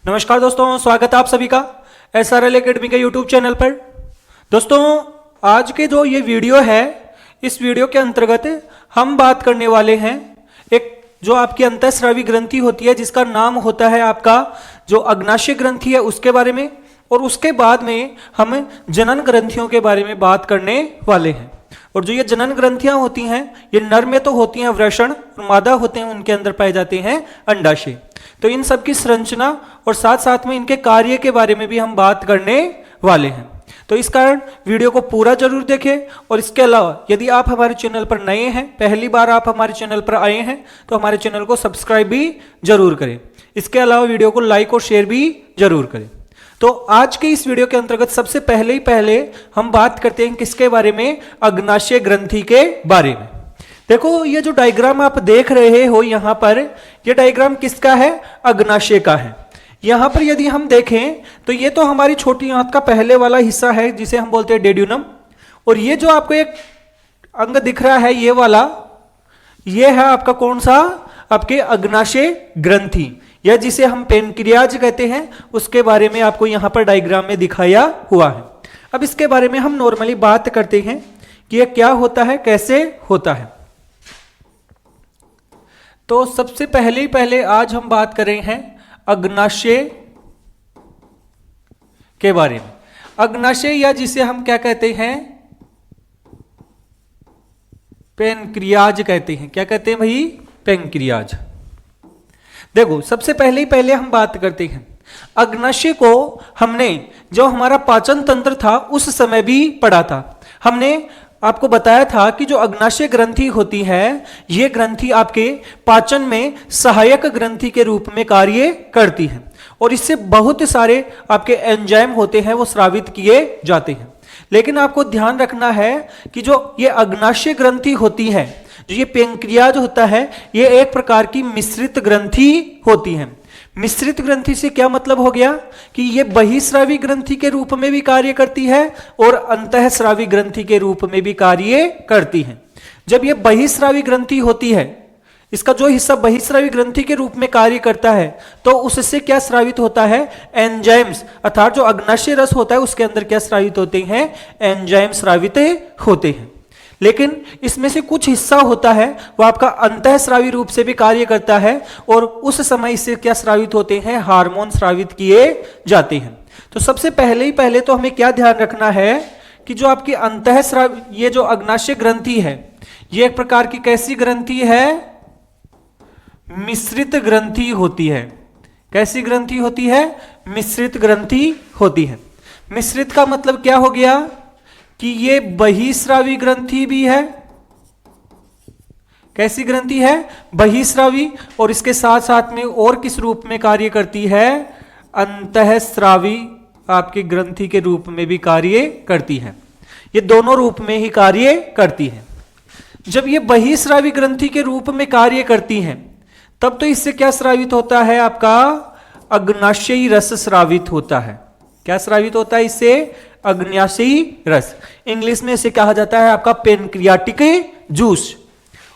नमस्कार दोस्तों, स्वागत है आप सभी का SRL एकेडमी के यूट्यूब चैनल पर। दोस्तों, आज के जो ये वीडियो है, इस वीडियो के अंतर्गत हम बात करने वाले हैं एक जो आपकी अंतःस्रावी ग्रंथि होती है, जिसका नाम होता है आपका जो अग्नाशय ग्रंथि है, उसके बारे में। और उसके बाद में हम जनन ग्रंथियों के बारे में बात करने वाले हैं। और जो ये जनन ग्रंथियां होती हैं, ये नर में तो होती हैं वृषण, और मादा होते हैं उनके अंदर पाए जाते हैं अंडाशय। तो इन सब की संरचना और साथ साथ में इनके कार्य के बारे में भी हम बात करने वाले हैं। तो इस कारण वीडियो को पूरा जरूर देखें। और इसके अलावा यदि आप हमारे चैनल पर नए हैं, पहली बार आप हमारे चैनल पर आए हैं, तो हमारे चैनल को सब्सक्राइब भी जरूर करें। इसके अलावा वीडियो को लाइक और शेयर भी जरूर करें। तो आज के इस वीडियो के अंतर्गत सबसे पहले हम बात करते हैं किसके बारे में? अग्नाशय ग्रंथि के बारे में। देखो, ये जो डायग्राम आप देख रहे हो यहां पर, ये डायग्राम किसका है? अग्नाशय का है। यहां पर यदि हम देखें तो ये तो हमारी छोटी आंत का पहले वाला हिस्सा है, जिसे हम बोलते हैं डेड्यूनम। और ये जो आपको एक अंग दिख रहा है, ये वाला, ये है आपका कौन सा? आपके अग्नाशय ग्रंथि, या जिसे हम पेनक्रियाज कहते हैं, उसके बारे में आपको यहां पर डायग्राम में दिखाया हुआ है। अब इसके बारे में हम नॉर्मली बात करते हैं कि यह क्या होता है, कैसे होता है। तो सबसे पहले आज हम बात कर रहे हैं अग्नाशय के बारे में। अग्नाशय, या जिसे हम क्या कहते हैं? पेनक्रियाज कहते हैं। क्या कहते हैं भाई? पेनक्रियाज। देखो, सबसे पहले हम बात करते हैं अग्नाशय को। हमने जो हमारा पाचन तंत्र था उस समय भी पढ़ा था। हमने आपको बताया था कि जो अग्नाशय ग्रंथि होती है, यह ग्रंथि आपके पाचन में सहायक ग्रंथि के रूप में कार्य करती है। और इससे बहुत सारे आपके एंजाइम होते हैं, वो स्रावित किए जाते हैं। लेकिन आपको ध्यान रखना है कि जो ये अग्नाशय ग्रंथि होती है, जो ये पेनक्रियाज होता है, ये एक प्रकार की मिश्रित ग्रंथि होती है। मिश्रित ग्रंथि से क्या मतलब हो गया कि ये बहिस्रावी ग्रंथि के रूप में भी कार्य करती है और अंतःस्रावी ग्रंथि के रूप में भी कार्य करती है। जब ये बहिस्रावी ग्रंथि होती है, इसका जो हिस्सा बहिस्रावी ग्रंथि के रूप में कार्य करता है, तो उससे क्या स्रावित होता है? एंजाइम्स, अर्थात जो अग्नाशय रस होता है उसके अंदर क्या स्रावित होते हैं? एंजाइम स्रावित होते हैं। लेकिन इसमें से कुछ हिस्सा होता है वो आपका अंतःस्रावी रूप से भी कार्य करता है, और उस समय इससे क्या स्रावित होते हैं? हार्मोन स्रावित किए जाते हैं। तो सबसे पहले तो हमें क्या ध्यान रखना है कि जो आपकी अंतःस्रावी, ये जो अग्नाशय ग्रंथि है, ये एक प्रकार की कैसी ग्रंथि है? मिश्रित ग्रंथि होती है। कैसी ग्रंथि होती है? मिश्रित ग्रंथि होती है। मिश्रित का मतलब क्या हो गया कि ये बहिस्रावी ग्रंथि भी है। कैसी ग्रंथि है? बहिस्रावी। और इसके साथ साथ में और किस रूप में कार्य करती है? अंतःस्रावी आपकी ग्रंथि के रूप में भी कार्य करती है। ये दोनों रूप में ही कार्य करती है। जब ये बहिस्रावी ग्रंथि के रूप में कार्य करती है, तब तो इससे क्या स्रावित होता है? आपका अग्नाशयी रस स्रावित होता है। क्या स्रावित होता है इससे? अग्नाशयी रस। इंग्लिश में इसे कहा जाता है आपका पेनक्रियाटिक जूस।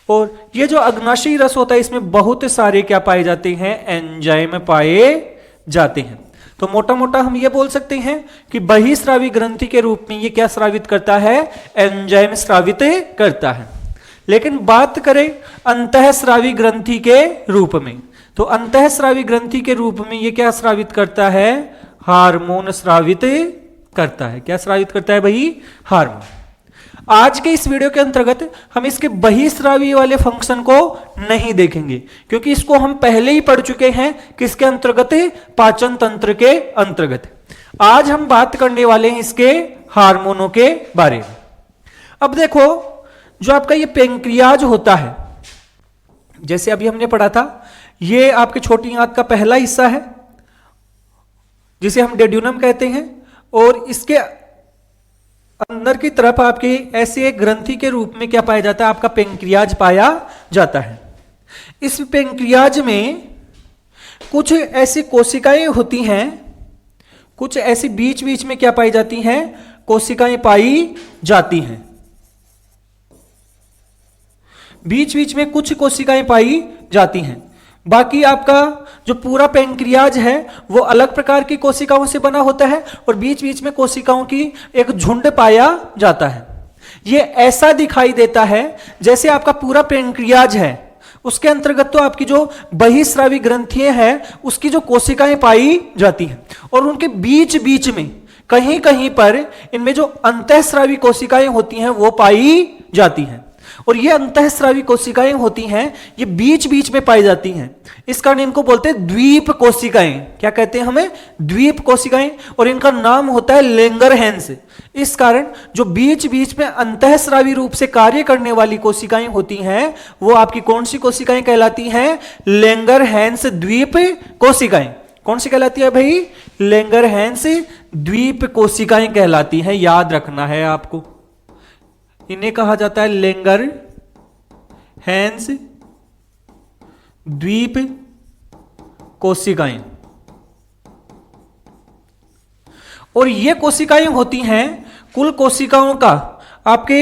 और ये जो अग्नाशयी रस होता है, इसमें बहुत सारे क्या पाए जाते हैं? एंजाइम पाए जाते हैं। तो मोटा मोटा हम ये बोल सकते हैं कि बहिस्रावी ग्रंथि के रूप में ये क्या स्रावित करता है? एंजाइम स्रावित करता है। लेकिन बात करें अंतःस्रावी ग्रंथि के रूप में, तो अंतःस्रावी ग्रंथि के रूप में ये क्या स्रावित करता है? हार्मोन स्रावित करता है। क्या स्रावित करता है भाई? हार्मोन। आज के इस वीडियो के अंतर्गत हम इसके बहिस्रावी वाले फंक्शन को नहीं देखेंगे, क्योंकि इसको हम पहले ही पढ़ चुके हैं। किसके अंतर्गत? पाचन तंत्र के अंतर्गत। आज हम बात करने वाले हैं इसके हार्मोनों के बारे में। अब देखो, जो आपका ये पेनक्रियाज होता है, जैसे अभी हमने पढ़ा था, ये आपके छोटी आंत का पहला हिस्सा है, जिसे हम डेड्यूनम कहते हैं। और इसके अंदर की तरफ आपके ऐसे एक ग्रंथि के रूप में क्या पाया जाता है? आपका पेनक्रियाज पाया जाता है। इस पेनक्रियाज में कुछ ऐसी कोशिकाएं होती हैं, कुछ ऐसी बीच बीच में क्या पाई जाती हैं? कोशिकाएं पाई जाती हैं। बीच बीच में कुछ कोशिकाएं पाई जाती हैं। बाकी आपका जो पूरा पैंक्रियाज है वो अलग प्रकार की कोशिकाओं से बना होता है और बीच बीच में कोशिकाओं की एक झुंड पाया जाता है। ये ऐसा दिखाई देता है जैसे आपका पूरा पैंक्रियाज है, उसके अंतर्गत तो आपकी जो बहिस्रावी ग्रंथियां हैं उसकी जो कोशिकाएं पाई जाती हैं और उनके बीच बीच में कहीं कहीं पर इनमें जो अंतःस्रावी कोशिकाएं होती हैं वो पाई जाती हैं। और ये अंतःस्रावी कोशिकाएं होती हैं, ये बीच बीच में पाई जाती हैं, इस कारण इनको बोलते हैं द्वीप कोशिकाएं। क्या कहते हैं हमें? द्वीप कोशिकाएं। और इनका नाम होता है लैंगरहैंस। इस कारण जो बीच बीच में अंतःस्रावी रूप से कार्य करने वाली कोशिकाएं होती हैं वो आपकी कौन सी कोशिकाएं कहलाती हैं? लैंगरहैंस द्वीप कोशिकाएं। कौन सी कहलाती है भाई? लैंगरहैंस द्वीप कोशिकाएं कहलाती हैं। याद रखना है आपको, इन्हें कहा जाता है लैंगरहैंस द्वीप कोशिकाएं। और ये कोशिकाएं होती हैं, कुल कोशिकाओं का आपके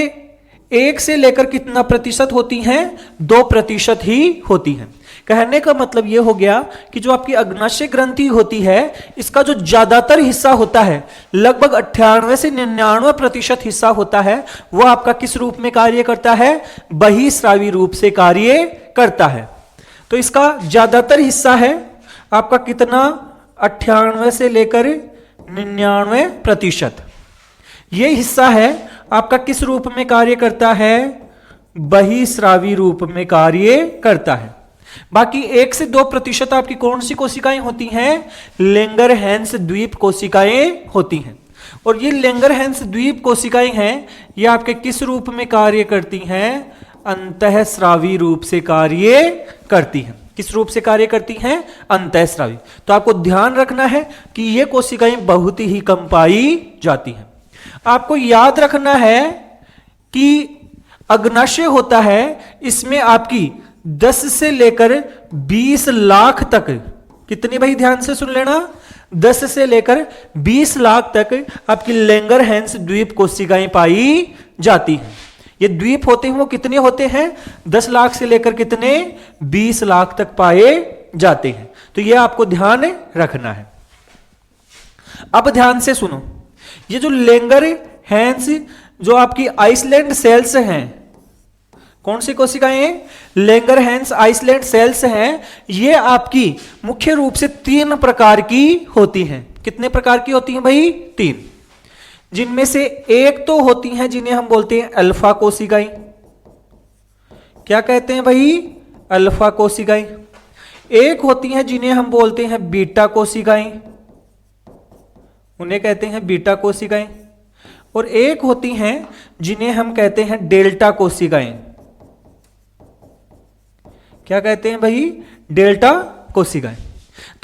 1 से लेकर कितना प्रतिशत होती हैं? 2% ही होती हैं। कहने का मतलब यह हो गया कि जो आपकी अग्नाशय ग्रंथि होती है इसका जो ज्यादातर हिस्सा होता है, लगभग 98 से 99% हिस्सा होता है, वो आपका किस रूप में कार्य करता है? बहिस्रावी रूप से कार्य करता है। तो इसका ज्यादातर हिस्सा है आपका कितना? 98 से लेकर 99%। ये हिस्सा है आपका किस रूप में कार्य करता है? बहिस्रावी रूप में कार्य करता है। बाकी 1 से 2% आपकी कौन सी कोशिकाएं होती हैं? लैंगरहैंस द्वीप कोशिकाएं होती हैं। और ये लैंगरहैंस द्वीप कोशिकाएं हैं, ये आपके किस रूप में कार्य करती हैं? अंतःस्रावी रूप से कार्य करती हैं। किस रूप से कार्य करती हैं? अंतःस्रावी। तो आपको ध्यान रखना है कि ये कोशिकाएं बहुत ही कम पाई जाती हैं। आपको याद रखना है कि अग्नाशय होता है, इसमें आपकी 10 से लेकर 20 लाख तक, कितनी भाई? ध्यान से सुन लेना, 10 से लेकर 20 लाख तक आपकी लैंगरहैंस द्वीप कोशिकाएं पाई जाती हैं। ये द्वीप होते हैं वो कितने होते हैं? 10 लाख से लेकर कितने? 20 लाख तक पाए जाते हैं। तो ये आपको ध्यान रखना है। अब ध्यान से सुनो, ये जो लैंगरहैंस जो आपकी आइसलैंड सेल्स हैं, कौन सी कोशिकाएं हैं? लैंगरहैंस आइसलैंड सेल्स हैं। ये आपकी मुख्य रूप से 3 प्रकार की होती हैं। कितने प्रकार की होती हैं भाई? 3। जिनमें से एक तो होती हैं जिन्हें हम बोलते हैं अल्फा कोशिकाएं। क्या कहते हैं भाई? अल्फा कोशिकाएं। एक होती हैं जिन्हें हम बोलते हैं बीटा कोशिकाएं, उन्हें कहते हैं बीटा कोशिकाएं। और एक होती हैं जिन्हें हम कहते हैं डेल्टा कोशिकाएं। क्या कहते हैं भाई? डेल्टा कोशिकाएं।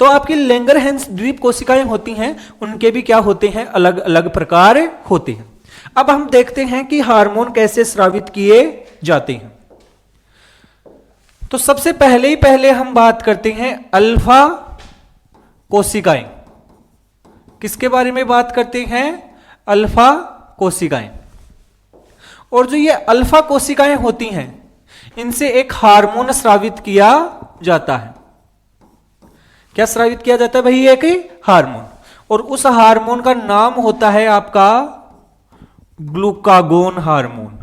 तो आपकी लैंगरहैंस द्वीप कोशिकाएं होती हैं, उनके भी क्या होते हैं? अलग अलग प्रकार होते हैं। अब हम देखते हैं कि हार्मोन कैसे स्रावित किए जाते हैं। तो सबसे पहले हम बात करते हैं अल्फा कोशिकाएं। किसके बारे में बात करते हैं? अल्फा कोशिकाएं। और जो ये अल्फा कोशिकाएं होती हैं, इनसे एक हार्मोन स्रावित किया जाता है। क्या स्रावित किया जाता है भाई? एक हार्मोन। और उस हार्मोन का नाम होता है आपका ग्लूकागोन हार्मोन।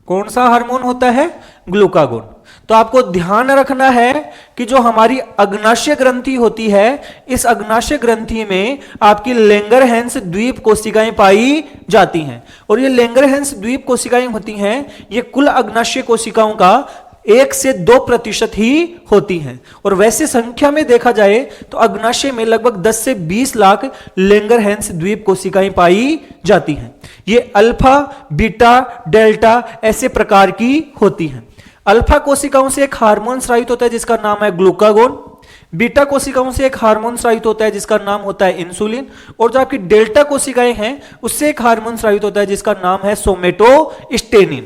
कौन सा हार्मोन होता है? ग्लूकागोन। तो आपको ध्यान रखना है कि जो हमारी अग्नाशय ग्रंथि होती है, इस अग्नाशय ग्रंथि में आपकी लैंगरहैंस द्वीप कोशिकाएं पाई जाती हैं। और ये लैंगरहैंस द्वीप कोशिकाएं होती हैं, ये कुल अग्नाशय कोशिकाओं का 1 से 2% ही होती हैं। और वैसे संख्या में देखा जाए तो अग्नाशय में लगभग 10 से 20 लाख लैंगरहैंस द्वीप कोशिकाएं पाई जाती हैं। ये अल्फा, बीटा, डेल्टा ऐसे प्रकार की होती हैं। अल्फा कोशिकाओं से एक हार्मोन स्रावित होता है जिसका नाम है ग्लूकागोन। बीटा कोशिकाओं से एक हार्मोन स्रावित होता है जिसका नाम होता है इंसुलिन। और जो आपकी डेल्टा कोशिकाएं हैं उससे एक हार्मोन स्रावित होता है जिसका नाम है सोमेटोस्टेनिन।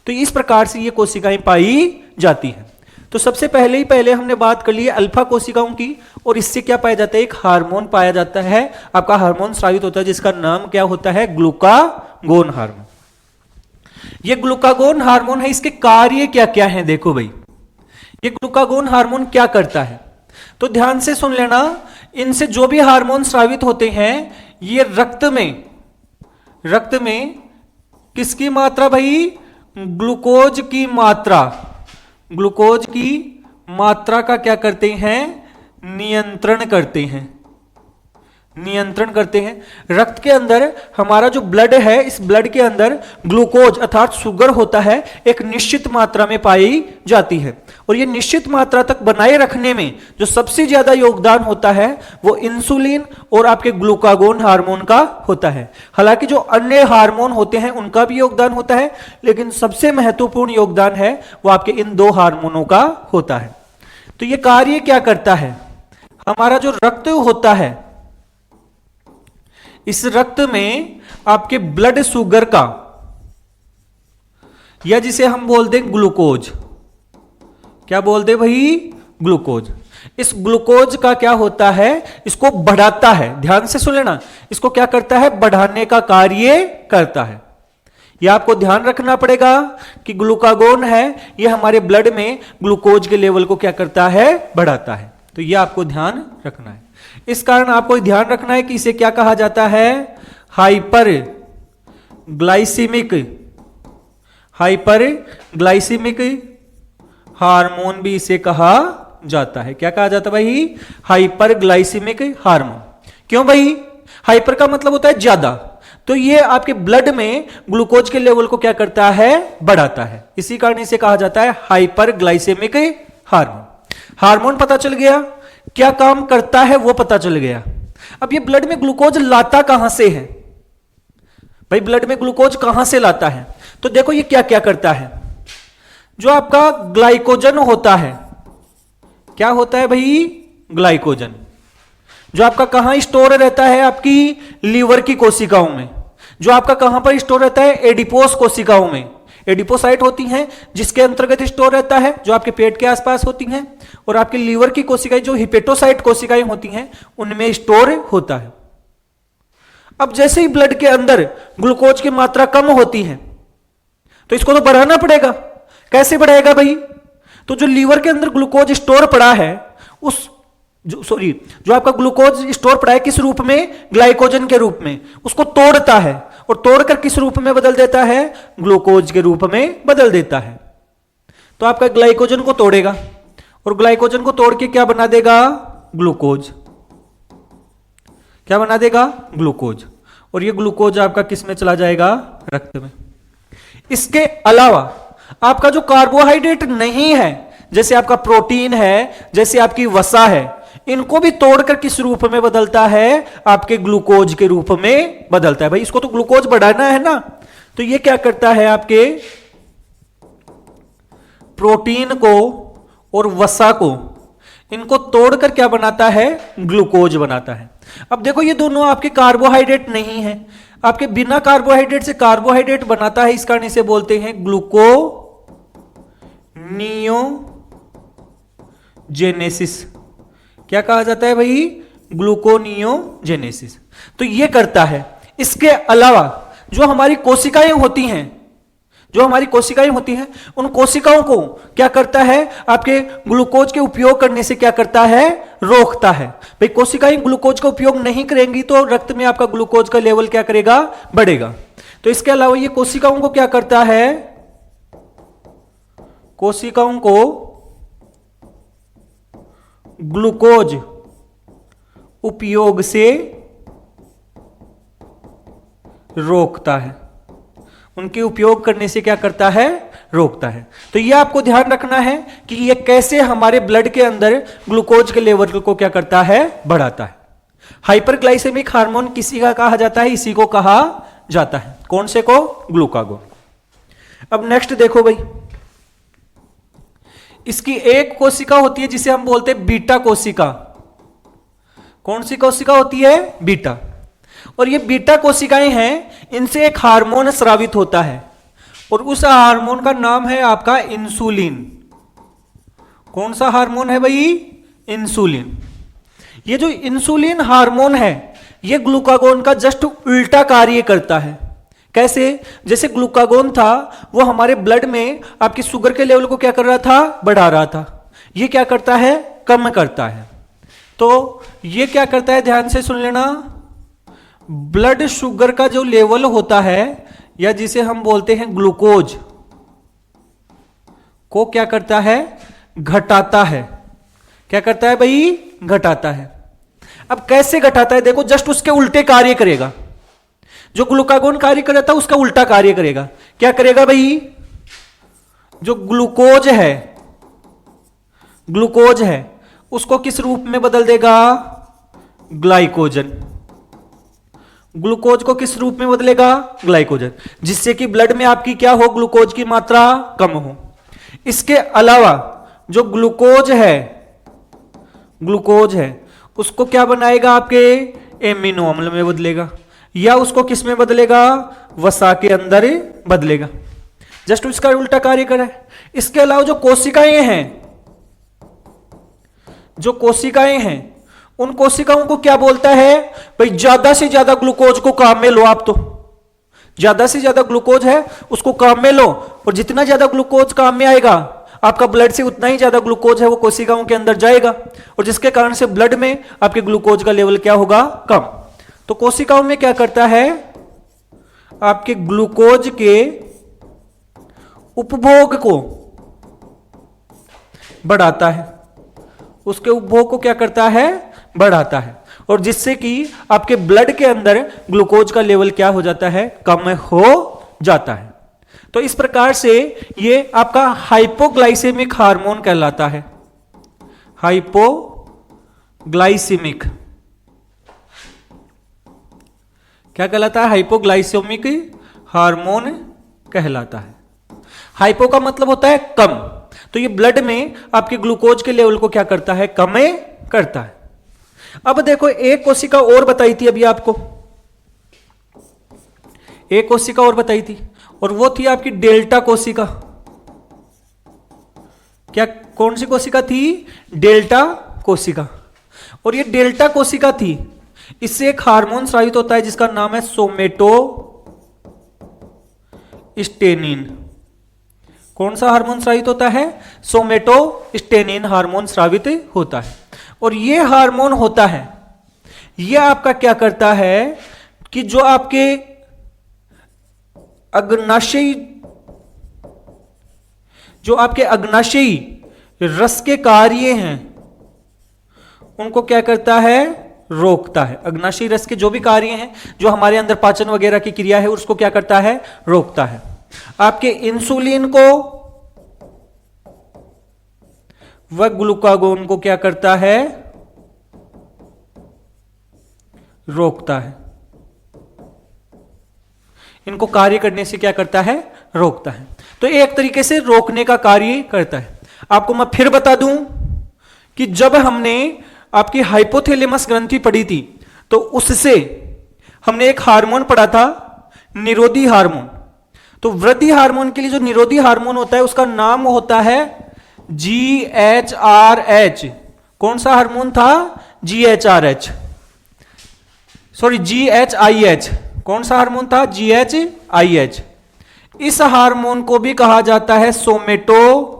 तो इस प्रकार से ये कोशिकाएं पाई जाती हैं। तो सबसे पहले हमने बात कर ली है अल्फा कोशिकाओं की। और इससे क्या पाया जाता है? एक हार्मोन पाया जाता है, आपका हार्मोन स्रावित होता है जिसका नाम क्या होता है? Glucagon hormone. ये ग्लूकागोन हार्मोन है, इसके कार्य क्या क्या हैं? देखो भाई, ये ग्लूकागोन हार्मोन क्या करता है? तो ध्यान से सुन लेना, इनसे जो भी हार्मोन स्रावित होते हैं ये रक्त में किसकी मात्रा भाई? ग्लूकोज की मात्रा, ग्लूकोज की मात्रा का क्या करते हैं? नियंत्रण करते हैं, नियंत्रण करते हैं। रक्त के अंदर हमारा जो ब्लड है, इस ब्लड के अंदर ग्लूकोज अर्थात शुगर होता है, एक निश्चित मात्रा में पाई जाती है। और ये निश्चित मात्रा तक बनाए रखने में जो सबसे ज्यादा योगदान होता है वो इंसुलिन और आपके ग्लूकागोन हार्मोन का होता है। हालांकि जो अन्य हार्मोन होते हैं उनका भी योगदान होता है, लेकिन सबसे महत्वपूर्ण योगदान है वो आपके इन दो हार्मोनों का होता है। तो ये कार्य क्या करता है? हमारा जो रक्त होता है, इस रक्त में आपके ब्लड शुगर का, या जिसे हम बोलते हैं ग्लूकोज, क्या बोलते हैं भाई? ग्लूकोज। इस ग्लूकोज का क्या होता है? इसको बढ़ाता है। ध्यान से सुन लेना, इसको क्या करता है? बढ़ाने का कार्य करता है। यह आपको ध्यान रखना पड़ेगा कि ग्लूकागोन है यह हमारे ब्लड में ग्लूकोज के लेवल को क्या करता है? बढ़ाता है। तो यह आपको ध्यान रखना है। इस कारण आपको ध्यान रखना है कि इसे क्या कहा जाता है? हाइपर ग्लाइसीमिक हार्मोन भी इसे कहा जाता है। क्या कहा जाता है भाई? Hyper glycaemic hormone. क्यों भाई? हाइपर का मतलब होता है ज्यादा, तो ये आपके ब्लड में ग्लूकोज के लेवल को क्या करता है? बढ़ाता है। इसी कारण इसे कहा जाता है हाइपर ग्लाइसेमिक हार्मोन। हार्मोन पता चल गया, क्या काम करता है वो पता चल गया। अब ये ब्लड में ग्लूकोज लाता कहां से है भाई? ब्लड में ग्लूकोज कहां से लाता है? तो देखो ये क्या क्या करता है। जो आपका ग्लाइकोजन होता है, क्या होता है भाई? ग्लाइकोजन, जो आपका कहां स्टोर रहता है? आपकी लीवर की कोशिकाओं में। जो आपका कहां पर स्टोर रहता है? एडिपोस कोशिकाओं में। एडिपोसाइट होती हैं जिसके अंतर्गत स्टोर रहता है, जो आपके पेट के आसपास होती हैं। और आपकी लीवर की कोशिकाएं जो हिपेटोसाइट कोशिकाएं होती हैं उनमें स्टोर होता है। अब जैसे ही ब्लड के अंदर ग्लूकोज की मात्रा कम होती है तो इसको तो बढ़ाना पड़ेगा। कैसे बढ़ाएगा भाई? तो जो लीवर के अंदर ग्लूकोज स्टोर पड़ा है जो आपका ग्लूकोज स्टोर पड़ा है किस रूप में? ग्लाइकोजन के रूप में। उसको तोड़ता है और तोड़कर किस रूप में बदल देता है? ग्लूकोज के रूप में बदल देता है। तो आपका ग्लाइकोजन को तोड़ेगा और ग्लाइकोजन को तोड़ के क्या बना देगा? ग्लूकोज। क्या बना देगा? ग्लूकोज। और ये ग्लूकोज आपका किस में चला जाएगा? रक्त में। इसके अलावा आपका जो कार्बोहाइड्रेट नहीं है, जैसे आपका प्रोटीन है, जैसे आपकी वसा है, इनको भी तोड़कर किस रूप में बदलता है? आपके ग्लूकोज के रूप में बदलता है। भाई इसको तो ग्लूकोज बढ़ाना है ना, तो ये क्या करता है? आपके प्रोटीन को और वसा को इनको तोड़कर क्या बनाता है? ग्लूकोज बनाता है। अब देखो ये दोनों आपके कार्बोहाइड्रेट नहीं है, आपके बिना कार्बोहाइड्रेट से कार्बोहाइड्रेट बनाता है। इस कारण इसे बोलते हैं ग्लूकोनियोजेनेसिस। क्या कहा जाता है भाई? ग्लूकोनियोजेनेसिस। तो ये करता है। इसके अलावा जो हमारी कोशिकाएं होती हैं, उन कोशिकाओं को क्या करता है? आपके ग्लूकोज के उपयोग करने से क्या करता है? रोकता है। भाई कोशिकाएं ग्लूकोज का उपयोग नहीं करेंगी तो रक्त में आपका ग्लूकोज का लेवल क्या करेगा? बढ़ेगा। तो इसके अलावा ये कोशिकाओं को क्या करता है? कोशिकाओं को ग्लूकोज उपयोग से रोकता है। उनके उपयोग करने से क्या करता है? रोकता है। तो यह आपको ध्यान रखना है कि यह कैसे हमारे ब्लड के अंदर ग्लूकोज के लेवल को क्या करता है? बढ़ाता है। हाइपरग्लाइसेमिक हार्मोन किसी का कहा जाता है? इसी को कहा जाता है। कौन से को? ग्लूकागोन। अब नेक्स्ट देखो भाई, इसकी एक कोशिका होती है जिसे हम बोलते हैं बीटा कोशिका। कौन सी कोशिका होती है? बीटा। और ये बीटा कोशिकाएं हैं, इनसे एक हार्मोन स्रावित होता है और उस हार्मोन का नाम है आपका इंसुलिन। कौन सा हार्मोन है भाई? इंसुलिन। ये जो इंसुलिन हार्मोन है ये ग्लूकागोन का जस्ट उल्टा कार्य करता है। कैसे? जैसे ग्लूकागोन था वो हमारे ब्लड में आपकी शुगर के लेवल को क्या कर रहा था? बढ़ा रहा था। ये क्या करता है, कम करता है। तो ये क्या करता है, ध्यान से सुन लेना, ब्लड शुगर का जो लेवल होता है या जिसे हम बोलते हैं ग्लूकोज को क्या करता है, घटाता है। क्या करता है भाई, घटाता है। अब कैसे घटाता है, देखो जस्ट उसके उल्टे कार्य करेगा। जो ग्लूकागोन कार्य कर रहा था उसका उल्टा कार्य करेगा। क्या करेगा भाई, जो ग्लूकोज है उसको किस रूप में बदल देगा, ग्लाइकोजन। ग्लूकोज को किस रूप में बदलेगा, ग्लाइकोजन, जिससे कि ब्लड में आपकी क्या हो, ग्लूकोज की मात्रा कम हो। इसके अलावा जो ग्लूकोज है उसको क्या बनाएगा, आपके एमिनो अम्ल में बदलेगा, या उसको किस में बदलेगा, वसा के अंदर बदलेगा। जस्ट उसका उल्टा कार्य करा है। इसके अलावा जो कोशिकाएं हैं उन कोशिकाओं को क्या बोलता है भाई, ज्यादा से ज्यादा ग्लूकोज को काम में लो। आप तो ज्यादा से ज्यादा ग्लूकोज है उसको काम में लो, और जितना ज्यादा ग्लूकोज काम में आएगा आपका ब्लड से उतना ही ज्यादा ग्लूकोज है वो कोशिकाओं के अंदर जाएगा, और जिसके कारण से ब्लड में आपके ग्लूकोज का लेवल क्या होगा, कम। तो कोशिकाओं में क्या करता है, आपके ग्लूकोज के उपभोग को बढ़ाता है, उसके उपभोग को क्या करता है, बढ़ाता है, और जिससे कि आपके ब्लड के अंदर ग्लूकोज का लेवल क्या हो जाता है, कम हो जाता है। तो इस प्रकार से ये आपका हाइपोग्लाइसेमिक हार्मोन कहलाता है। हाइपोग्लाइसेमिक क्या कहलाता है, हाइपोग्लाइसेमिक हार्मोन कहलाता है। हाइपो का मतलब होता है कम, तो ये ब्लड में आपके ग्लूकोज के लेवल को क्या करता है, कम करता है। अब देखो एक कोशिका और बताई थी अभी आपको, एक कोशिका और बताई थी, और वो थी आपकी डेल्टा कोशिका। क्या, कौन सी कोशिका थी, डेल्टा कोशिका। और ये डेल्टा कोशिका थी, इससे एक हार्मोन स्रावित होता है जिसका नाम है सोमेटोस्टेनिन। कौन सा हार्मोन स्रावित होता है, सोमेटोस्टेनिन हार्मोन स्रावित होता है। और ये हार्मोन होता है, ये आपका क्या करता है कि जो आपके अग्नाशयी रस के कार्य हैं उनको क्या करता है, रोकता है। अग्नाशयी रस के जो भी कार्य हैं, जो हमारे अंदर पाचन वगैरह की क्रिया है, उसको क्या करता है, रोकता है। आपके इंसुलिन को व ग्लूकागोन को क्या करता है, रोकता है। इनको कार्य करने से क्या करता है, रोकता है। तो एक तरीके से रोकने का कार्य करता है। आपको मैं फिर बता दूं कि जब हमने आपकी हाइपोथैलेमस ग्रंथि पढ़ी थी तो उससे हमने एक हार्मोन पढ़ा था, निरोधी हार्मोन। तो वृद्धि हार्मोन के लिए जो निरोधी हार्मोन होता है उसका नाम होता है GHRH। कौन सा हार्मोन था, GHRH, सॉरी GHIH। कौन सा हार्मोन था, GHIH। इस हार्मोन को भी कहा जाता है सोमेटोस्टेनिन।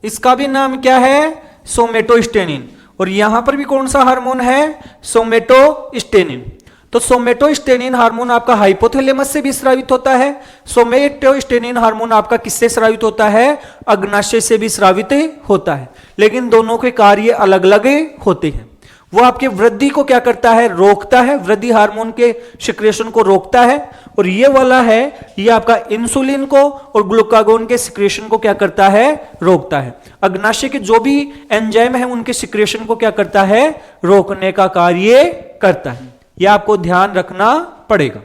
इसका भी नाम क्या है, सोमेटोस्टेनिन। और यहां पर भी कौन सा हार्मोन है, सोमेटोस्टेनिन। तो सोमेटोस्टेनिन हार्मोन आपका हाइपोथैलेमस से भी स्रावित होता है। सोमेटोस्टेनिन हार्मोन आपका किससे स्रावित होता है, अग्नाशय से भी स्रावित होता है, लेकिन दोनों के कार्य अलग अलग होते हैं। वो आपके वृद्धि को क्या करता है, रोकता है, वृद्धि हार्मोन के सिक्रेशन को रोकता है। और ये वाला है, ये आपका इंसुलिन को और ग्लूकागोन के सिक्रेशन को क्या करता है, रोकता है। अग्नाशय के जो भी एंजाइम है उनके सिक्रेशन को क्या करता है, रोकने का कार्य करता है। यह आपको ध्यान रखना पड़ेगा।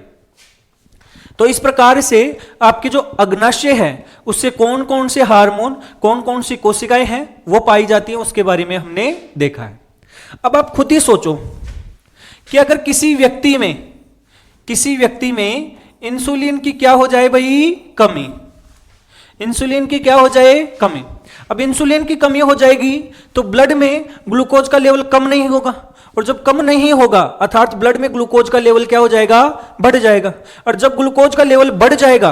तो इस प्रकार से आपके जो अग्नाशय है उससे कौन कौन से हार्मोन, कौन कौन सी कोशिकाएं हैं वो पाई जाती हैं, उसके बारे में हमने देखा है। अब आप खुद ही सोचो कि अगर किसी व्यक्ति में इंसुलिन की क्या हो जाए भाई, कमी। इंसुलिन की क्या हो जाए, कमी। अब इंसुलिन की कमी हो जाएगी तो ब्लड में ग्लूकोज का लेवल कम नहीं होगा, और जब कम नहीं होगा अर्थात ब्लड में ग्लूकोज का लेवल क्या हो जाएगा, बढ़ जाएगा। और जब ग्लूकोज का लेवल बढ़ जाएगा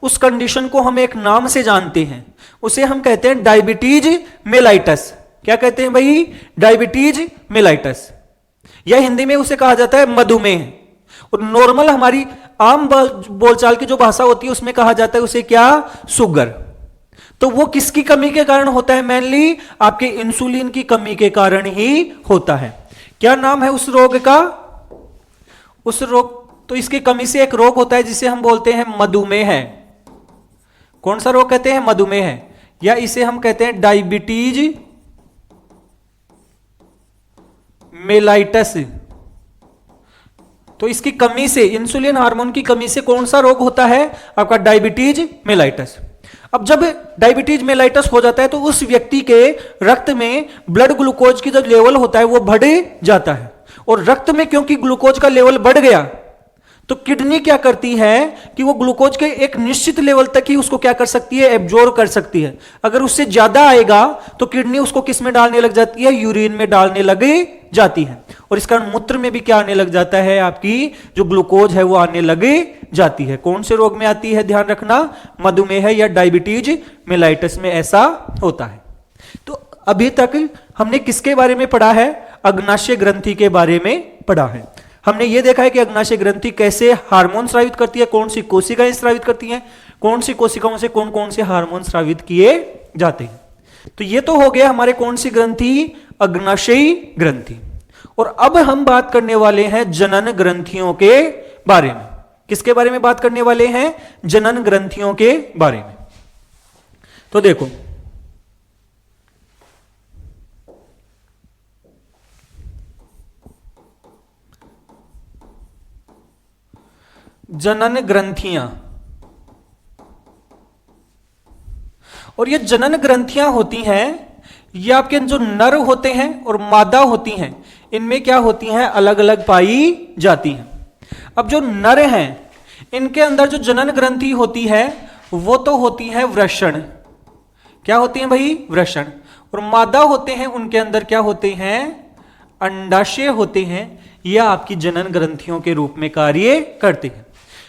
उस कंडीशन को हम एक नाम से जानते हैं, उसे हम कहते हैं डायबिटीज मेलाइटस। क्या कहते हैं भाई? डायबिटीज मेलाइटस, या हिंदी में उसे कहा जाता है मधुमेह। और नॉर्मल हमारी आम बोलचाल की जो भाषा होती है उसमें कहा जाता है उसे क्या? शुगर। तो वो किसकी कमी के कारण होता है? मेनली आपके इंसुलिन की कमी के कारण ही होता है। क्या नाम है उस रोग का? उस रोग, तो इसकी कमी से एक रोग होता है जिसे हम बोलते हैं मधुमेह। कौन सा रोग कहते हैं? मधुमेह, या इसे हम कहते हैं डायबिटीज मेलाइटस। तो इसकी कमी से, इंसुलिन हार्मोन की कमी से कौन सा रोग होता है? आपका डायबिटीज मेलाइटस। अब जब डायबिटीज मेलाइटस हो जाता है तो उस व्यक्ति के रक्त में ब्लड ग्लूकोज की जो लेवल होता है वो बढ़ जाता है, और रक्त में क्योंकि ग्लूकोज का लेवल बढ़ गया तो किडनी क्या करती है कि वो ग्लूकोज के एक निश्चित लेवल तक ही उसको क्या कर सकती है? एब्जॉर्ब कर सकती है। अगर उससे ज्यादा आएगा तो किडनी उसको किस में डालने लग जाती है? यूरिन में डालने लग जाती है, और इस कारण मूत्र में भी क्या आने लग जाता है? आपकी जो ग्लूकोज है वो आने लग जाती है। कौन से रोग में आती है? ध्यान रखना, मधुमेह या डायबिटीज मेलाइटस में ऐसा होता है। तो अभी तक हमने किसके बारे में पढ़ा है? अग्नाशय ग्रंथि के बारे में पढ़ा है। हमने ये देखा है कि अग्नाशय ग्रंथि कैसे हार्मोन स्रावित करती है, कौन सी कोशिकाएं स्रावित करती हैं, कौन सी कोशिकाओं से कौन कौन से हार्मोन स्रावित किए जाते हैं। तो ये तो हो गया हमारे कौन सी ग्रंथि? अग्नाशयी ग्रंथि। और अब हम बात करने वाले हैं जनन ग्रंथियों के बारे में। किसके बारे में बात करने वाले हैं? जनन ग्रंथियों के बारे में। तो देखो, जनन ग्रंथियां, और ये जनन ग्रंथियां होती हैं, ये आपके जो नर होते हैं और मादा होती हैं, इनमें क्या होती हैं? अलग अलग पाई जाती हैं। अब जो नर हैं इनके अंदर जो जनन ग्रंथि होती है वो तो होती है वृषण। क्या होती है भाई? वृषण। और मादा होते हैं उनके अंदर क्या होते हैं? अंडाशय होते हैं। यह आपकी जनन ग्रंथियों के रूप में कार्य करते हैं।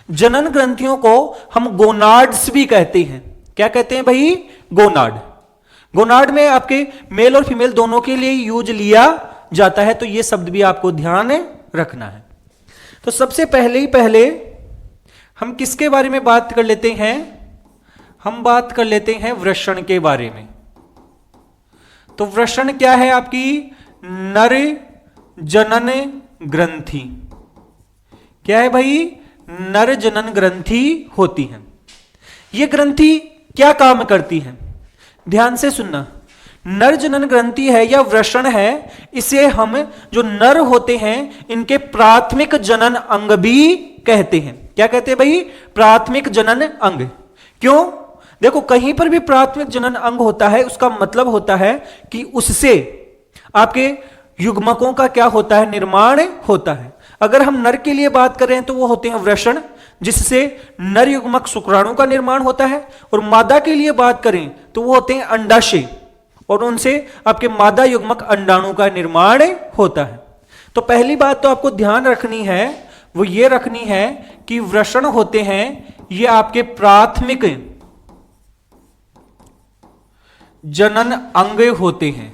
जनन ग्रंथियों को हम गोनाड्स भी कहते हैं। क्या कहते हैं भाई? गोनाड। गोनाड में आपके मेल और फीमेल दोनों के लिए यूज लिया जाता है, तो यह शब्द भी आपको ध्यान रखना है। तो सबसे पहले हम किसके बारे में बात कर लेते हैं? हम बात कर लेते हैं वृषण के बारे में। तो वृषण क्या है? आपकी नर जनन ग्रंथि। क्या है भाई? नर जनन ग्रंथि होती है। यह ग्रंथि क्या काम करती है? ध्यान से सुनना। नर जनन ग्रंथि है या वृषण है, इसे हम जो नर होते हैं इनके प्राथमिक जनन अंग भी कहते हैं। क्या कहते हैं भाई? प्राथमिक जनन अंग। क्यों? देखो, कहीं पर भी प्राथमिक जनन अंग होता है उसका मतलब होता है कि उससे आपके युग्मकों का क्या होता है? निर्माण होता है। अगर हम नर के लिए बात करें तो वो होते हैं वृषण, जिससे नर युग्मक शुक्राणु का निर्माण होता है, और मादा के लिए बात करें तो वो होते हैं अंडाशय, और उनसे आपके मादा युग्मक अंडाणु का निर्माण होता है। तो पहली बात तो आपको ध्यान रखनी है, वो ये रखनी है कि वृषण होते हैं ये आपके प्राथमिक जनन अंग होते हैं।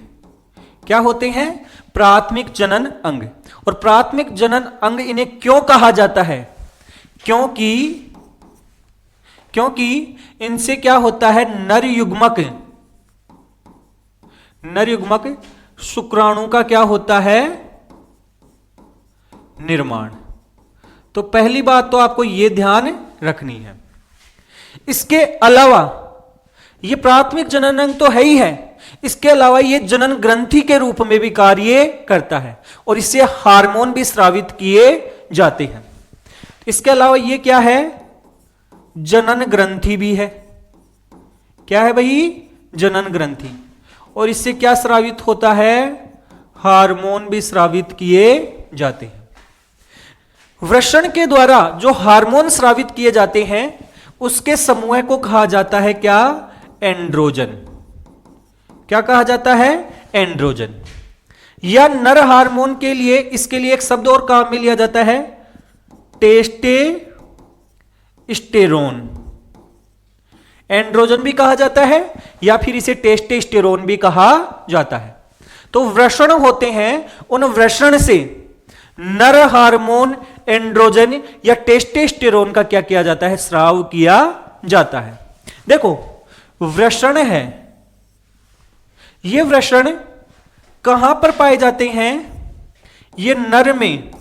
क्या होते हैं? प्राथमिक जनन अंग। और प्राथमिक जनन अंग इन्हें क्यों कहा जाता है? क्योंकि इनसे क्या होता है? नर युग्मक शुक्राणु का क्या होता है? निर्माण। तो पहली बात तो आपको यह ध्यान रखनी है। इसके अलावा यह प्राथमिक जनन अंग तो है ही है, इसके अलावा यह जनन ग्रंथि के रूप में भी कार्य करता है, और इससे हार्मोन भी स्रावित किए जाते हैं। इसके अलावा यह क्या है? जनन ग्रंथि भी है। क्या है भाई? जनन ग्रंथि। और इससे क्या स्रावित होता है? हार्मोन भी स्रावित किए जाते हैं। वृषण के द्वारा जो हार्मोन स्रावित किए जाते हैं उसके समूह को कहा जाता है क्या? एंड्रोजन। क्या कहा जाता है? एंड्रोजन। या नर हार्मोन के लिए इसके लिए एक शब्द और काम में लिया जाता है, टेस्टेस्टेरोन। एंड्रोजन भी कहा जाता है या फिर इसे टेस्टोस्टेरोन भी कहा जाता है। तो वृषण होते हैं, उन वृषण से नर हार्मोन एंड्रोजन या टेस्टोस्टेरोन का क्या किया जाता है, स्राव किया जाता है। देखो वृषण है, ये वृषण कहां पर पाए जाते हैं, ये नर में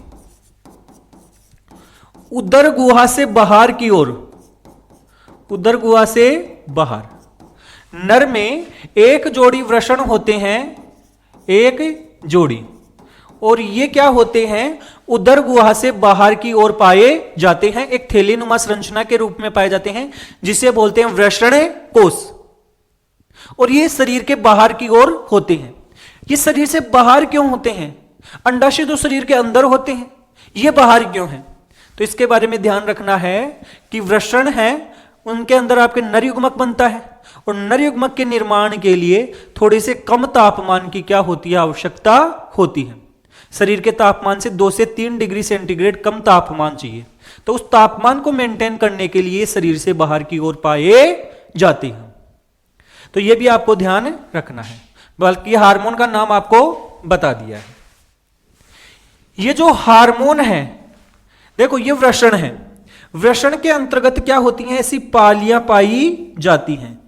उदर गुहा से बाहर की ओर, उदर गुहा से बाहर नर में एक जोड़ी वृषण होते हैं, एक जोड़ी, और ये क्या होते हैं, उदर गुहा से बाहर की ओर पाए जाते हैं, एक थैलीनुमा संरचना के रूप में पाए जाते हैं जिसे बोलते हैं वृषण कोष। और ये शरीर के बाहर की ओर होते हैं। ये शरीर से बाहर क्यों होते हैं, अंडाशय तो शरीर के अंदर होते हैं, ये बाहर क्यों हैं? तो इसके बारे में ध्यान रखना है कि वृषण है, उनके अंदर आपके नर युग्मक बनता है, और नर युग्मक के निर्माण के लिए थोड़े से कम तापमान की क्या होती है, आवश्यकता होती है। शरीर के तापमान से 2 से 3 डिग्री सेंटीग्रेड कम तापमान चाहिए, तो उस तापमान को मेंटेन करने के लिए शरीर से बाहर की ओर पाए जाते हैं। तो यह भी आपको ध्यान रखना है, बल्कि हार्मोन का नाम आपको बता दिया है। ये जो हार्मोन है, देखो ये वृषण है, वृषण के अंतर्गत क्या होती हैं, ऐसी पालियां पाई जाती हैं।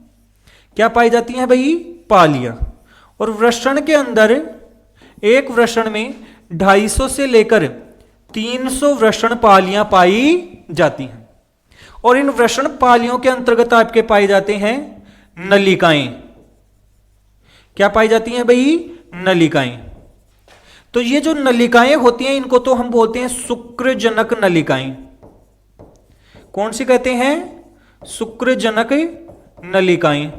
क्या पाई जाती हैं भाई, पालियां। और वृषण के अंदर एक वृषण में 250 से लेकर 300 वृषण पालियां पाई जाती हैं। और इन वृषण पालियों के अंतर्गत आपके पाए जाते हैं नलिकाएं। क्या पाई जाती हैं भाई, नलिकाएं। तो ये जो नलिकाएं होती हैं, इनको तो हम बोलते हैं शुक्रजनक नलिकाएं। कौन सी कहते हैं, शुक्रजनक नलिकाएं।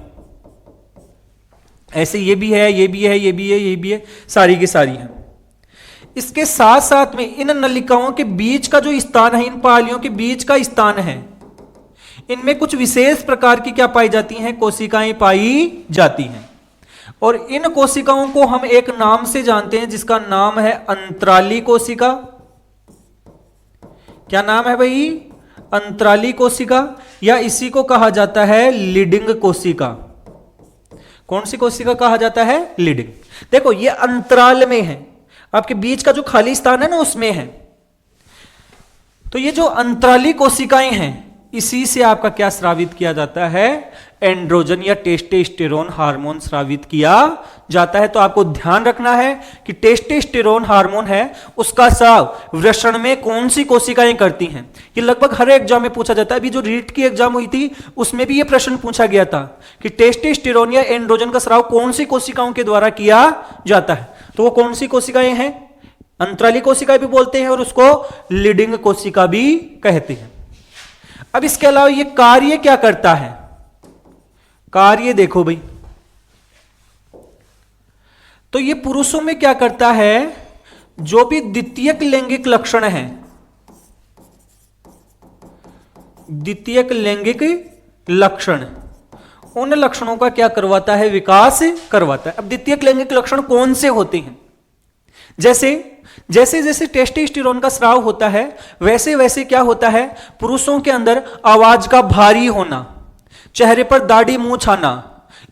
ऐसे ये भी है, ये भी है, ये भी है, ये भी है, सारी की सारी हैं। इसके साथ साथ में इन नलिकाओं के बीच का जो स्थान है, इन पालियों के बीच का स्थान है, इनमें कुछ विशेष प्रकार की क्या पाई जाती हैं, कोशिकाएं पाई जाती हैं। और इन कोशिकाओं को हम एक नाम से जानते हैं जिसका नाम है अंतराली कोशिका। क्या नाम है भाई, अंतराली कोशिका, या इसी को कहा जाता है लीडिंग कोशिका। कौन सी कोशिका कहा जाता है, लीडिंग। देखो ये अंतराल में है, आपके बीच का जो खाली स्थान है ना उसमें है। तो ये जो अंतराली कोशिकाएं हैं, इसी से आपका क्या स्रावित किया जाता है, एंड्रोजन या टेस्टोस्टेरोन हार्मोन स्रावित किया जाता है। तो आपको ध्यान रखना है कि टेस्टोस्टेरोन हार्मोन है, उसका स्राव वृषण में कौन सी कोशिकाएं करती हैं। ये लगभग हर एग्जाम में पूछा जाता है। अभी जो रीट की एग्जाम हुई थी उसमें भी ये प्रश्न पूछा गया था कि टेस्टोस्टेरोन या एंड्रोजन का स्राव कौन सी कोशिकाओं के द्वारा किया जाता है। तो वो कौन सी कोशिकाएं हैं, अंतराली कोशिका भी बोलते हैं और उसको लीडिंग कोशिका भी कहते हैं। अब इसके अलावा ये कार्य क्या करता है, कार्य देखो भाई। तो ये पुरुषों में क्या करता है, जो भी द्वितीयक लैंगिक लक्षण है, द्वितीयक लैंगिक लक्षण, उन लक्षणों का क्या करवाता है, विकास करवाता है। अब द्वितीयक लैंगिक लक्षण कौन से होते हैं, जैसे जैसे जैसे टेस्टोस्टेरोन का स्राव होता है वैसे वैसे क्या होता है, पुरुषों के अंदर आवाज का भारी होना, चेहरे पर दाढ़ी मूंछ आना,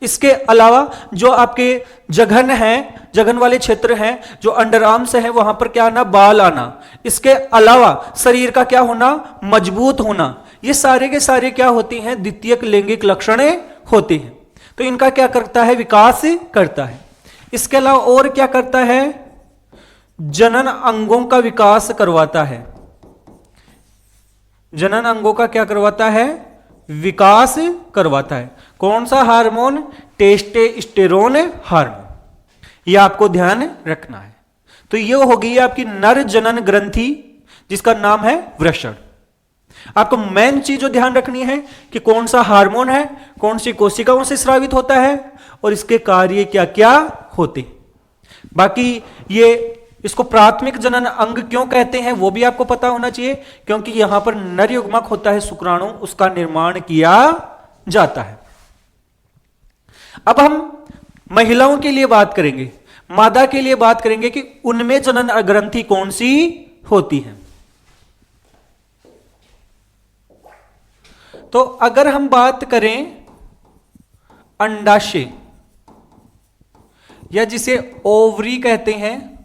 इसके अलावा जो आपके जघन है, जघन वाले क्षेत्र हैं, जो अंडर आर्म्स है, वहां पर क्या आना, बाल आना, इसके अलावा शरीर का क्या होना, मजबूत होना, ये सारे के सारे क्या होती हैं, द्वितीयक लैंगिक लक्षण होते हैं। तो इनका क्या करता है, विकास करता है। इसके अलावा और क्या करता है, जनन अंगों का विकास करवाता है। जनन अंगों का क्या करवाता है, विकास करवाता है। कौन सा हार्मोन, टेस्टोस्टेरोन हार्मोन। यह आपको ध्यान रखना है। तो यह होगी आपकी नर जनन ग्रंथि जिसका नाम है वृषण। आपको मेन चीज जो ध्यान रखनी है कि कौन सा हार्मोन है, कौन सी कोशिकाओं से स्रावित होता है और इसके कार्य क्या क्या होते। बाकी ये इसको प्राथमिक जनन अंग क्यों कहते हैं वो भी आपको पता होना चाहिए, क्योंकि यहां पर नर युग्मक होता है शुक्राणु, उसका निर्माण किया जाता है। अब हम महिलाओं के लिए बात करेंगे, मादा के लिए बात करेंगे कि उनमें जनन ग्रंथि कौन सी होती है। तो अगर हम बात करें अंडाशय या जिसे ओवरी कहते हैं,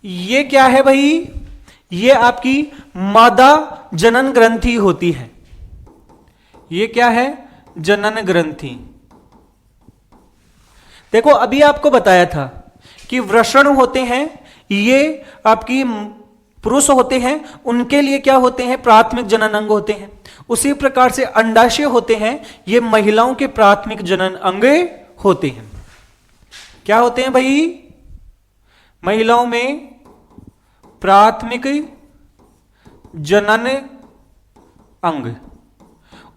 ये क्या है भाई? ये आपकी मादा जनन ग्रंथि होती है। ये क्या है? जनन ग्रंथि। देखो अभी आपको बताया था कि वृषण होते हैं, ये आपकी पुरुष होते हैं, उनके लिए क्या होते हैं? प्राथमिक जनन अंग होते हैं। उसी प्रकार से अंडाशय होते हैं, ये महिलाओं के प्राथमिक जनन अंग होते हैं। क्या होते हैं भाई? महिलाओं में प्राथमिक जनन अंग।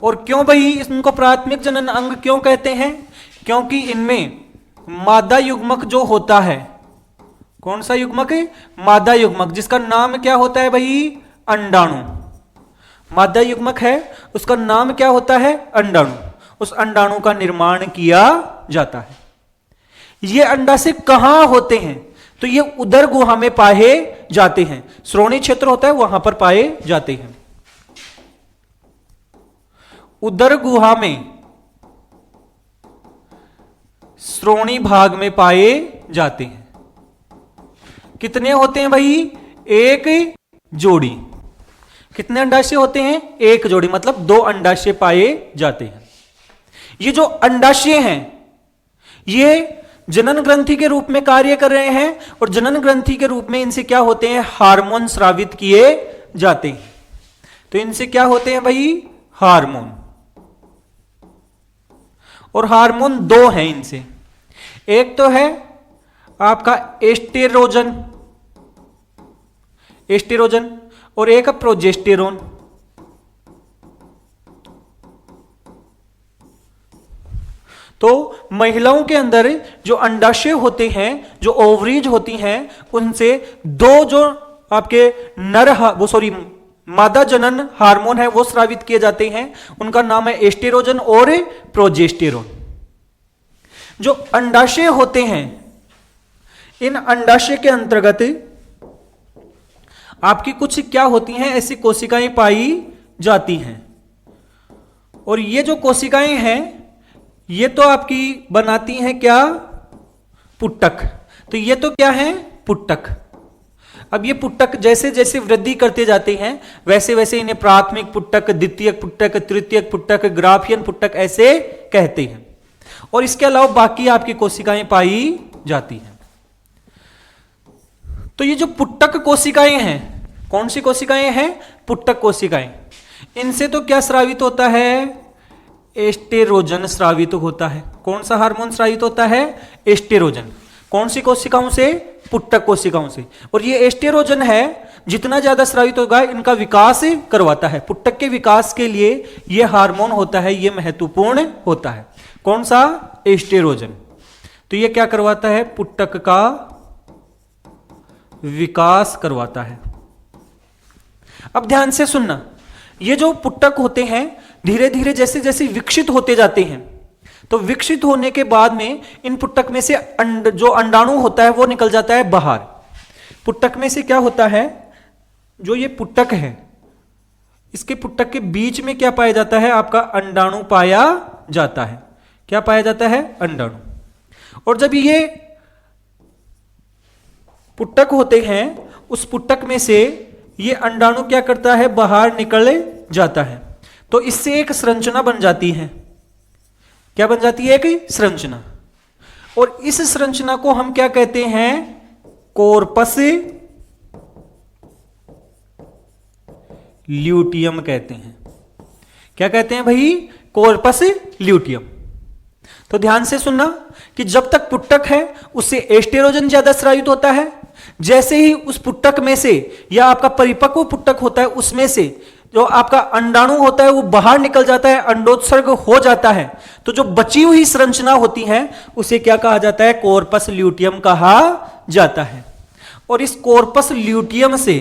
और क्यों भाई इनको प्राथमिक जनन अंग क्यों कहते हैं? क्योंकि इनमें मादा युग्मक जो होता है, कौन सा युग्मक है? मादा युग्मक, जिसका नाम क्या होता है भाई? अंडाणु। मादा युग्मक है, उसका नाम क्या होता है? अंडाणु। उस अंडाणु का निर्माण किया जाता है। ये अंडाशय कहां होते हैं? तो ये उदर गुहा में पाए जाते हैं। श्रोणी क्षेत्र होता है, वहां पर पाए जाते हैं। उदर गुहा में, श्रोणी भाग में पाए जाते हैं। कितने होते हैं भाई? एक जोड़ी। कितने अंडाशय होते हैं? एक जोड़ी, मतलब 2 अंडाशय पाए जाते हैं। ये जो अंडाशय हैं, ये जनन ग्रंथि के रूप में कार्य कर रहे हैं, और जनन ग्रंथि के रूप में इनसे क्या होते हैं? हार्मोन स्रावित किए जाते हैं। तो इनसे क्या होते हैं भाई? हार्मोन। और हार्मोन 2 हैं इनसे। एक तो है आपका एस्टेरोजन, और एक प्रोजेस्टेरोन। तो महिलाओं के अंदर जो अंडाशय होते हैं, जो ओवरीज होती हैं, उनसे 2 जो आपके मादा जनन हार्मोन है वो स्रावित किए जाते हैं। उनका नाम है एस्टेरोजन और प्रोजेस्टेरोन। जो अंडाशय होते हैं, इन अंडाशय के अंतर्गत आपकी कुछ क्या होती हैं? ऐसी कोशिकाएं पाई जाती हैं। और ये जो कोशिकाएं हैं, ये तो आपकी बनाती हैं क्या? पुट्टक। तो ये तो क्या है? पुट्टक। अब ये पुट्टक जैसे जैसे वृद्धि करते जाते हैं, वैसे वैसे इन्हें प्राथमिक पुट्टक, द्वितीयक पुट्टक, तृतीयक पुट्टक, ग्राफियन पुट्टक ऐसे कहते हैं। और इसके अलावा बाकी आपकी कोशिकाएं पाई जाती हैं। तो ये जो पुट्टक कोशिकाएं हैं, कौन सी कोशिकाएं हैं? पुट्टक कोशिकाएं। इनसे तो क्या स्रावित होता है? एस्टेरोजन स्रावित होता है। कौन सा हार्मोन स्रावित होता है? एस्टेरोजन। कौन सी कोशिकाओं से? पुट्टक कोशिकाओं से। और ये एस्टेरोजन है, जितना ज्यादा स्रावित होगा इनका विकास करवाता है। पुट्टक के विकास के लिए ये हार्मोन होता है, ये महत्वपूर्ण होता है। कौन सा? एस्टेरोजन। तो ये क्या करवाता है? पुट्टक का विकास करवाता है। अब ध्यान से सुनना, ये जो पुट्टक होते हैं धीरे धीरे जैसे जैसे विकसित होते जाते हैं, तो विकसित होने के बाद में इन पुट्टक में से जो अंडाणु होता है वो निकल जाता है बाहर। पुट्टक में से क्या होता है? जो ये पुट्टक है, इसके पुट्टक के बीच में क्या पाया जाता है? आपका अंडाणु पाया जाता है। क्या पाया जाता है? अंडाणु। और जब ये पुट्टक होते हैं, उस पुट्टक में से ये अंडाणु क्या करता है? बाहर निकल जाता है। तो इससे एक संरचना बन जाती है। क्या बन जाती है? एक संरचना। और इस संरचना को हम क्या कहते हैं? कॉर्पस ल्यूटियम कहते हैं। क्या कहते हैं भाई? Corpus luteum. तो ध्यान से सुनना कि जब तक पुट्टक है उससे एस्टेरोजन ज्यादा स्रावित होता है। जैसे ही उस पुट्टक में से या आपका परिपक्व पुट्टक होता है, उसमें से जो आपका अंडाणु होता है वो बाहर निकल जाता है, अंडोत्सर्ग हो जाता है, तो जो बची हुई संरचना होती है उसे क्या कहा जाता है? कॉर्पस ल्यूटियम कहा जाता है। और इस कॉर्पस ल्यूटियम से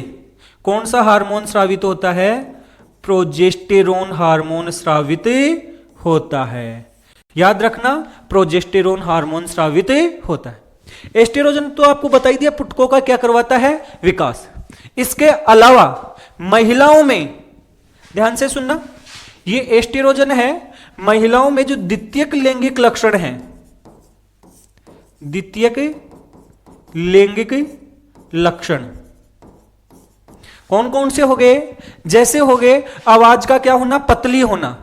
कौन सा हार्मोन स्रावित होता है? प्रोजेस्टेरोन हार्मोन स्रावित होता है। याद रखना, प्रोजेस्टेरोन हार्मोन स्रावित होता है। एस्टेरोजन तो आपको बता ही दिया, पुट्टकों का क्या करवाता है? विकास। इसके अलावा महिलाओं में, ध्यान से सुनना, ये एस्टेरोजन है महिलाओं में जो द्वितीयक लैंगिक लक्षण हैं, द्वितीयक लैंगिक लक्षण कौन कौन से हो गए? जैसे हो गए आवाज का क्या होना, पतली होना।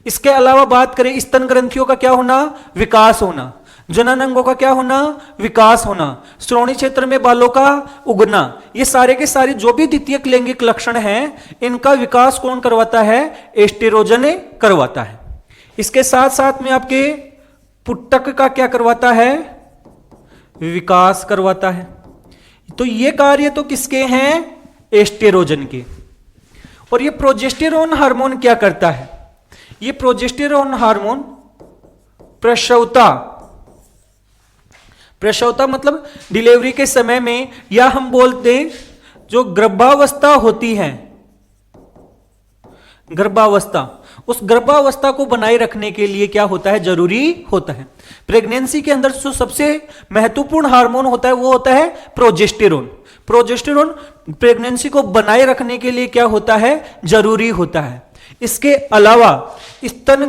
इसके अलावा बात करें स्तन ग्रंथियों का क्या होना, विकास होना। जनन अंगों का क्या होना, विकास होना। श्रोणि क्षेत्र में बालों का उगना। ये सारे के सारे जो भी द्वितीयक लैंगिक लक्षण हैं, इनका विकास कौन करवाता है? एस्टेरोजन करवाता है। इसके साथ साथ में आपके पुट्टक का क्या करवाता है? विकास करवाता है। तो ये कार्य तो किसके हैं? एस्टेरोजन के। और ये प्रोजेस्टेरोन हार्मोन क्या करता है? ये प्रोजेस्टेरोन हार्मोन प्रसवता मतलब डिलीवरी के समय में, या हम बोलते हैं जो गर्भावस्था होती है, गर्भावस्था, उस गर्भावस्था को बनाए रखने के लिए क्या होता है? जरूरी होता है। प्रेगनेंसी के अंदर जो सबसे महत्वपूर्ण हार्मोन होता है वो होता है प्रोजेस्टेरोन। प्रोजेस्टेरोन प्रेगनेंसी को बनाए रखने के लिए क्या होता है? जरूरी होता है। इसके अलावा स्तन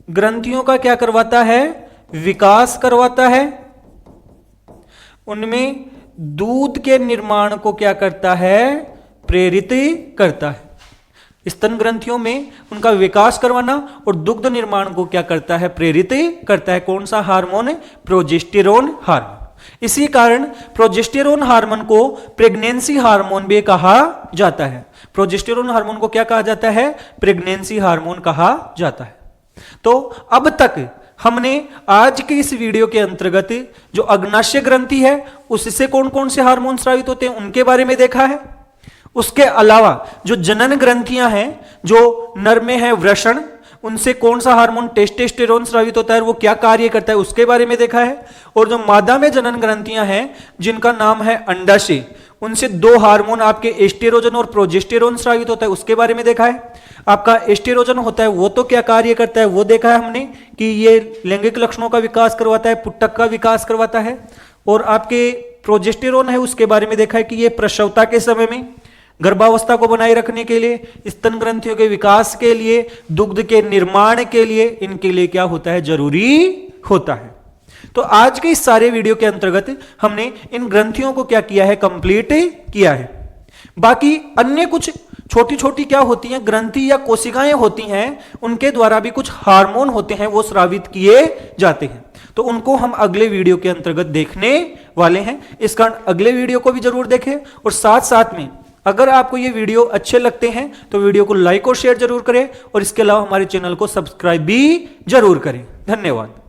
ग्रंथियों का क्या करवाता है? विकास करवाता है। उनमें दूध के निर्माण को क्या करता है? प्रेरित करता है। स्तन ग्रंथियों में उनका विकास करवाना और दुग्ध निर्माण को क्या करता है? प्रेरित करता है। कौन सा हार्मोन? Progesterone hormone. इसी कारण प्रोजेस्टेरोन हार्मोन को प्रेगनेंसी हार्मोन भी कहा जाता है। प्रोजेस्टेरोन हार्मोन को क्या कहा जाता है? प्रेगनेंसी हार्मोन कहा जाता है। तो अब तक हमने आज के इस वीडियो के अंतर्गत जो अग्नाशय ग्रंथि है उससे कौन कौन से हार्मोन स्रावित होते हैं उनके बारे में देखा है। उसके अलावा जो जनन ग्रंथियां हैं, जो नर में है वृषण, उनसे कौन सा हार्मोन टेस्टोस्टेरोन स्रावित होता है, वो क्या कार्य करता है, उसके बारे में देखा है। और जो मादा में जनन ग्रंथियां हैं जिनका नाम है अंडाशय, उनसे दो हार्मोन आपके एस्टेरोजन और प्रोजेस्टेरोन स्रावित होता है, उसके बारे में देखा है। आपका एस्टेरोजन होता है वो तो क्या कार्य करता है वो देखा है हमने कि ये लैंगिक लक्षणों का विकास करवाता है, पुट्टक का विकास करवाता है। और आपके प्रोजेस्टेरोन है उसके बारे में देखा है कि ये प्रसवता के समय में गर्भावस्था को बनाए रखने के लिए, स्तन ग्रंथियों के विकास के लिए, दुग्ध के निर्माण के लिए, इनके लिए क्या होता है? जरूरी होता है। तो आज के इस सारे वीडियो के अंतर्गत हमने इन ग्रंथियों को क्या किया है? कंप्लीट किया है। बाकी अन्य कुछ छोटी छोटी क्या होती हैं? ग्रंथि या कोशिकाएं होती हैं, उनके द्वारा भी कुछ हार्मोन होते हैं वो स्रावित किए जाते हैं। तो उनको हम अगले वीडियो के अंतर्गत देखने वाले हैं। इस कारण अगले वीडियो को भी जरूर देखें। और साथ साथ में अगर आपको ये वीडियो अच्छे लगते हैं तो वीडियो को लाइक और शेयर जरूर करें, और इसके अलावा हमारे चैनल को सब्सक्राइब भी जरूर करें। धन्यवाद।